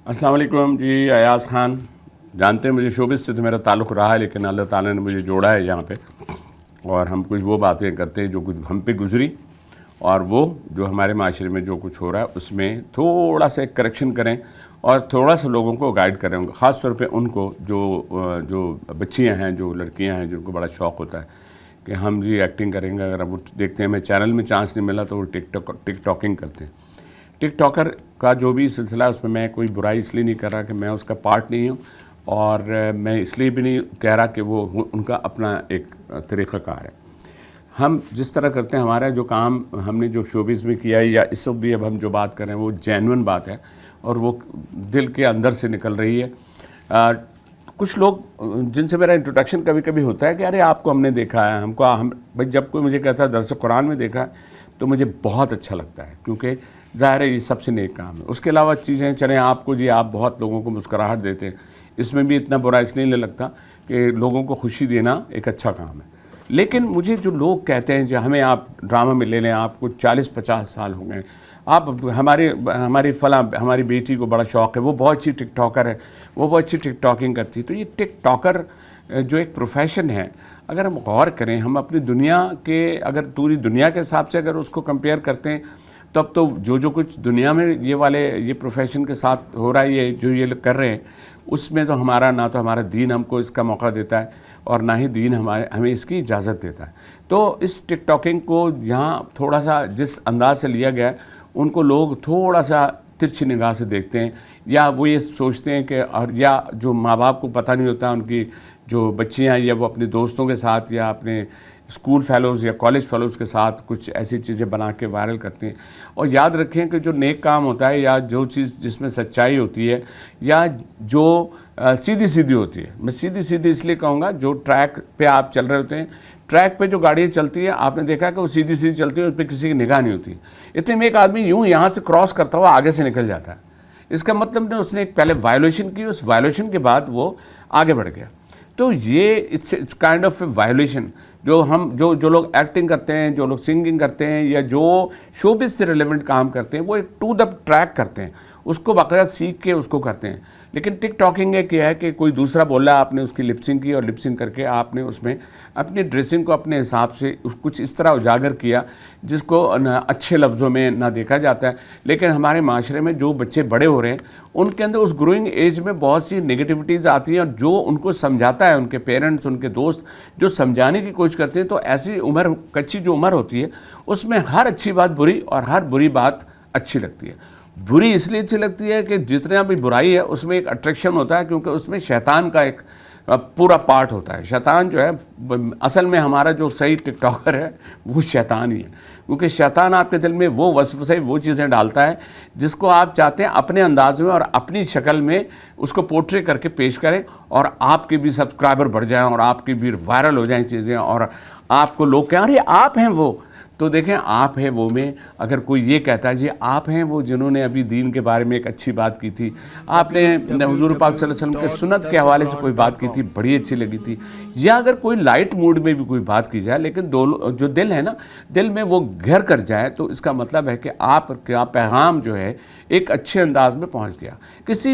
السلام علیکم جی. ایاز خان جانتے ہیں مجھے شوبز سے تو میرا تعلق رہا ہے، لیکن اللہ تعالیٰ نے مجھے جوڑا ہے یہاں پہ، اور ہم کچھ وہ باتیں کرتے ہیں جو کچھ ہم پہ گزری، اور وہ جو ہمارے معاشرے میں جو کچھ ہو رہا ہے اس میں تھوڑا سا ایک کریکشن کریں اور تھوڑا سا لوگوں کو گائیڈ کریں، خاص طور پہ ان کو جو بچیاں ہیں، جو لڑکیاں ہیں، جن کو بڑا شوق ہوتا ہے کہ ہم جی ایکٹنگ کریں گے. اگر وہ دیکھتے ہیں ہمیں چینل میں چانس نہیں ملا تو وہ ٹک ٹاکنگ کرتے ہیں. ٹک ٹاکر کا جو بھی سلسلہ ہے اس میں میں کوئی برائی اس لیے نہیں کر رہا کہ میں اس کا پارٹ نہیں ہوں، اور میں اس لیے بھی نہیں کہہ رہا کہ وہ ان کا اپنا ایک طریقہ کار ہے. ہم جس طرح کرتے ہیں، ہمارا جو کام ہم نے جو شوبز میں کیا ہے یا اس وقت بھی اب ہم جو بات کر رہے ہیں وہ جینون بات ہے اور وہ دل کے اندر سے نکل رہی ہے. کچھ لوگ جن سے میرا انٹروڈکشن کبھی کبھی ہوتا ہے کہ ارے آپ کو ہم نے دیکھا ہے، بھائی جب کوئی مجھے کہتا ہے درس قرآن میں دیکھا ہے تو مجھے بہت اچھا لگتا ہے، کیونکہ ظاہر ہے یہ سب سے نیک کام ہے. اس کے علاوہ چیزیں چلیں آپ کو جی آپ بہت لوگوں کو مسکراہٹ دیتے ہیں، اس میں بھی اتنا برا اس لیے لگتا کہ لوگوں کو خوشی دینا ایک اچھا کام ہے. لیکن مجھے جو لوگ کہتے ہیں جو ہمیں آپ ڈرامہ میں لے لیں، آپ کو 40-50 سال ہو گئے، آپ ہماری بیٹی کو بڑا شوق ہے، وہ بہت اچھی ٹک ٹاکر ہے، وہ بہت اچھی ٹک ٹاکنگ کرتی ہے. تو یہ ٹک ٹاکر جو ایک پروفیشن ہے، اگر ہم غور کریں، ہم اپنی دنیا کے اگر پوری دنیا کے حساب سے اگر اس کو کمپیئر کرتے ہیں، تب تو جو کچھ دنیا میں یہ پروفیشن کے ساتھ ہو رہا ہے، یہ لوگ کر رہے ہیں، اس میں تو نہ تو ہمارا دین ہم کو اس کا موقع دیتا ہے اور نہ ہی دین ہمیں اس کی اجازت دیتا ہے. تو اس ٹک ٹاکنگ کو یہاں تھوڑا سا جس انداز سے لیا گیا ہے، ان کو لوگ تھوڑا سا ترچھی نگاہ سے دیکھتے ہیں، یا وہ یہ سوچتے ہیں کہ یا جو ماں باپ کو پتہ نہیں ہوتا، ان کی جو بچیاں یا وہ اپنے دوستوں کے ساتھ یا اپنے اسکول فیلوز یا کالج فیلوز کے ساتھ کچھ ایسی چیزیں بنا کے وائرل کرتے ہیں. اور یاد رکھیں کہ جو نیک کام ہوتا ہے یا جو چیز جس میں سچائی ہوتی ہے یا جو سیدھی ہوتی ہے، میں سیدھی اس لیے کہوں گا، جو ٹریک پہ آپ چل رہے ہوتے ہیں، ٹریک پہ جو گاڑیاں چلتی ہیں آپ نے دیکھا کہ وہ سیدھی چلتی ہے، اس پہ کسی کی نگاہ نہیں ہوتی. اتنے میں ایک آدمی یوں یہاں سے کراس کرتا ہوا آگے سے نکل جاتا ہے. اس کا مطلب نہیں، اس نے ایک پہلے وائلیشن کی، اس وائلیشن کے بعد وہ آگے بڑھ گیا. تو یہ it's kind of a violation. جو لوگ ایکٹنگ کرتے ہیں، جو لوگ سنگنگ کرتے ہیں، یا جو شوبز سے ریلیونٹ کام کرتے ہیں، وہ ایک ٹو دا ٹریک کرتے ہیں، اس کو باقاعدہ سیکھ کے اس کو کرتے ہیں. لیکن ٹک ٹاکنگ ایک یہ ہے کہ کوئی دوسرا بول رہا ہے، آپ نے اس کی لپسنگ کی، اور لپسنگ کر کے آپ نے اس میں اپنی ڈریسنگ کو اپنے حساب سے کچھ اس طرح اجاگر کیا جس کو اچھے لفظوں میں نہ دیکھا جاتا ہے. لیکن ہمارے معاشرے میں جو بچے بڑے ہو رہے ہیں، ان کے اندر اس گروئنگ ایج میں بہت سی نگیٹیوٹیز آتی ہیں، اور جو ان کو سمجھاتا ہے، ان کے پیرنٹس، ان کے دوست جو سمجھانے کی کوشش کرتے ہیں، تو ایسی کچی جو عمر ہوتی ہے، اس میں ہر اچھی بات بری اور ہر بری بات اچھی لگتی ہے. بری اس لیے اچھی لگتی ہے کہ جتنا بھی برائی ہے اس میں ایک اٹریکشن ہوتا ہے، کیونکہ اس میں شیطان کا ایک پورا پارٹ ہوتا ہے. شیطان جو ہے اصل میں ہمارا جو صحیح ٹک ٹاکر ہے وہ شیطان ہی ہے، کیونکہ شیطان آپ کے دل میں وہ وسوسے، وہ چیزیں ڈالتا ہے جس کو آپ چاہتے ہیں اپنے انداز میں اور اپنی شکل میں اس کو پورٹری کر کے پیش کریں، اور آپ کے بھی سبسکرائبر بڑھ جائیں اور آپ کی بھی وائرل ہو جائیں چیزیں، اور آپ کو لوگ کہیں ارے آپ ہیں وہ. تو دیکھیں، آپ ہیں وہ میں اگر کوئی یہ کہتا ہے جی آپ ہیں وہ جنہوں نے ابھی دین کے بارے میں ایک اچھی بات کی تھی، آپ نے حضور پاک صلی اللہ علیہ وسلم کے سنت کے حوالے سے کوئی بات کی تھی، بڑی اچھی لگی تھی، یا اگر کوئی لائٹ موڈ میں بھی کوئی بات کی جائے، لیکن جو دل ہے نا، دل میں وہ گھر کر جائے، تو اس کا مطلب ہے کہ آپ کا پیغام جو ہے ایک اچھے انداز میں پہنچ گیا. کسی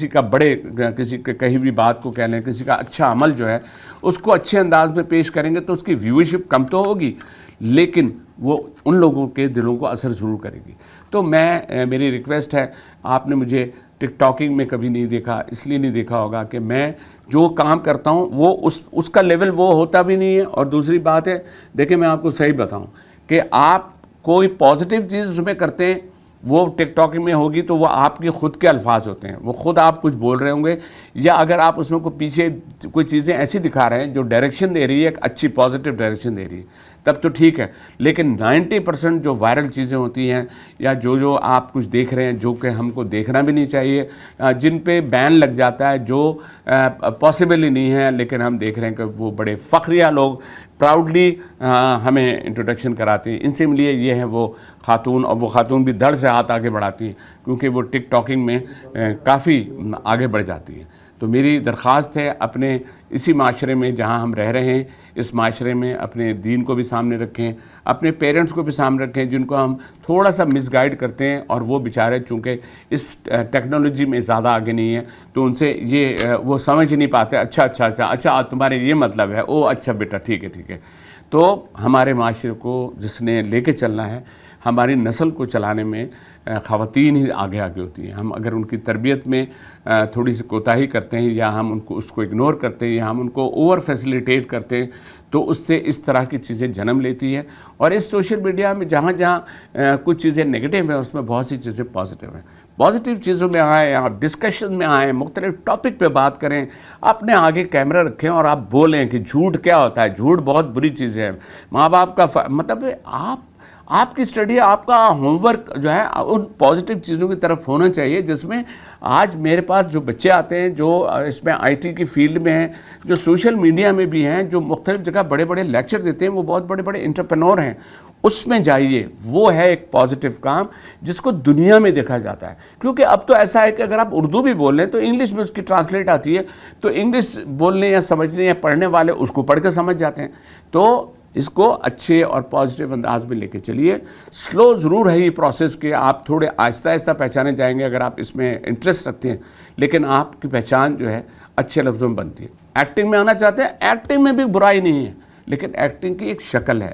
کا بڑے کسی کے کہیں بھی بات کو کہہ لیں، کسی کا اچھا عمل جو ہے اس کو اچھے انداز میں پیش کریں گے تو اس کی ویورشپ کم تو ہوگی، لیکن وہ ان لوگوں کے دلوں کو اثر ضرور کرے گی. تو میری ریکویسٹ ہے، آپ نے مجھے ٹک ٹاکنگ میں کبھی نہیں دیکھا، اس لیے نہیں دیکھا ہوگا کہ میں جو کام کرتا ہوں وہ اس کا لیول وہ ہوتا بھی نہیں ہے. اور دوسری بات ہے، دیکھیں میں آپ کو صحیح بتاؤں کہ آپ کوئی پازیٹیو چیز اس میں کرتے ہیں، وہ ٹک ٹاکنگ میں ہوگی تو وہ آپ کے خود کے الفاظ ہوتے ہیں، وہ خود آپ کچھ بول رہے ہوں گے، یا اگر آپ اس میں کوئی پیچھے کوئی چیزیں ایسی دکھا رہے ہیں جو ڈائریکشن دے رہی ہے، ایک اچھی پازیٹیو ڈائریکشن دے رہی ہے، تب تو ٹھیک ہے. لیکن 90% جو وائرل چیزیں ہوتی ہیں، یا جو آپ کچھ دیکھ رہے ہیں جو کہ ہم کو دیکھنا بھی نہیں چاہیے، جن پہ بین لگ جاتا ہے، جو پاسبل ہی نہیں ہے، لیکن ہم دیکھ رہے ہیں کہ وہ بڑے فخریہ لوگ پراؤڈلی ہمیں انٹروڈکشن کراتے ہیں. ان سے لیے یہ ہے وہ خاتون، اور وہ خاتون بھی دھڑ سے ہاتھ آگے بڑھاتی ہیں، کیونکہ وہ ٹک ٹاکنگ میں کافی آگے بڑھ جاتی ہیں. تو میری درخواست ہے اپنے اسی معاشرے میں جہاں ہم رہ رہے ہیں اس معاشرے میں اپنے دین کو بھی سامنے رکھیں, اپنے پیرنٹس کو بھی سامنے رکھیں جن کو ہم تھوڑا سا مس گائیڈ کرتے ہیں, اور وہ بیچارے چونکہ اس ٹیکنالوجی میں زیادہ آگے نہیں ہیں تو ان سے یہ وہ سمجھ نہیں پاتے. اچھا تمہارے یہ مطلب ہے, او اچھا بیٹا ٹھیک ہے. تو ہمارے معاشرے کو جس نے لے کے چلنا ہے, ہماری نسل کو چلانے میں خواتین ہی آگے ہوتی ہیں. ہم اگر ان کی تربیت میں تھوڑی سی کوتاہی کرتے ہیں, یا ہم اس کو اگنور کرتے ہیں, یا ہم ان کو اوور فیسیلیٹیٹ کرتے ہیں, تو اس سے اس طرح کی چیزیں جنم لیتی ہیں. اور اس سوشل میڈیا میں جہاں کچھ چیزیں نگیٹو ہیں اس میں بہت سی چیزیں پازیٹیو ہیں. پازیٹیو چیزوں میں آئیں, آپ ڈسکشن میں آئیں, مختلف ٹاپک پہ بات کریں, اپنے آگے کیمرہ رکھیں اور آپ بولیں کہ جھوٹ کیا ہوتا ہے. جھوٹ بہت بری چیز ہے. ماں باپ کا مطلب آپ کی اسٹڈی, آپ کا ہوم ورک جو ہے ان پازیٹیو چیزوں کی طرف ہونا چاہیے, جس میں آج میرے پاس جو بچے آتے ہیں جو اس میں آئی ٹی کی فیلڈ میں ہیں, جو سوشل میڈیا میں بھی ہیں, جو مختلف جگہ بڑے بڑے لیکچر دیتے ہیں, وہ بہت بڑے بڑے انٹرپرینور ہیں. اس میں جائیے, وہ ہے ایک پازیٹیو کام جس کو دنیا میں دیکھا جاتا ہے. کیونکہ اب تو ایسا ہے کہ اگر آپ اردو بھی بول رہے ہیں تو انگلش میں اس کی ٹرانسلیٹ آتی ہے, تو انگلش بولنے یا سمجھنے یا پڑھنے والے اس کو پڑھ کے سمجھ جاتے ہیں. تو اس کو اچھے اور پازیٹیو انداز میں لے کے چلیے. سلو ضرور ہے یہ پروسیس کہ آپ تھوڑے آہستہ پہچانے جائیں گے اگر آپ اس میں انٹرسٹ رکھتے ہیں, لیکن آپ کی پہچان جو ہے اچھے لفظوں میں بنتی ہے. ایکٹنگ میں آنا چاہتے ہیں, ایکٹنگ میں بھی برائی نہیں ہے, لیکن ایکٹنگ کی ایک شکل ہے,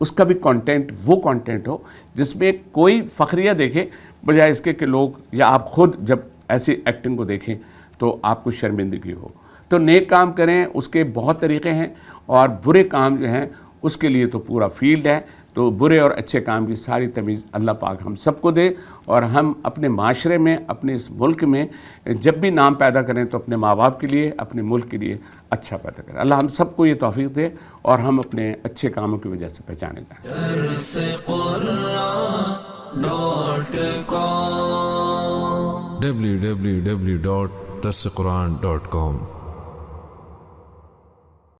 اس کا بھی کانٹینٹ وہ کانٹینٹ ہو جس میں کوئی فخریہ دیکھے, بجائے اس کے کہ لوگ یا آپ خود جب ایسی ایکٹنگ کو دیکھیں تو آپ کو شرمندگی ہو. تو نیک کام کریں, اس کے بہت طریقے ہیں, اور برے کام جو ہیں اس کے لیے تو پورا فیلڈ ہے. تو برے اور اچھے کام کی ساری تمیز اللہ پاک ہم سب کو دے, اور ہم اپنے معاشرے میں, اپنے اس ملک میں جب بھی نام پیدا کریں تو اپنے ماں باپ کے لیے, اپنے ملک کے لیے اچھا پیدا کریں. اللہ ہم سب کو یہ توفیق دے اور ہم اپنے اچھے کاموں کی وجہ سے پہچانے جائیں. www.darsequran.com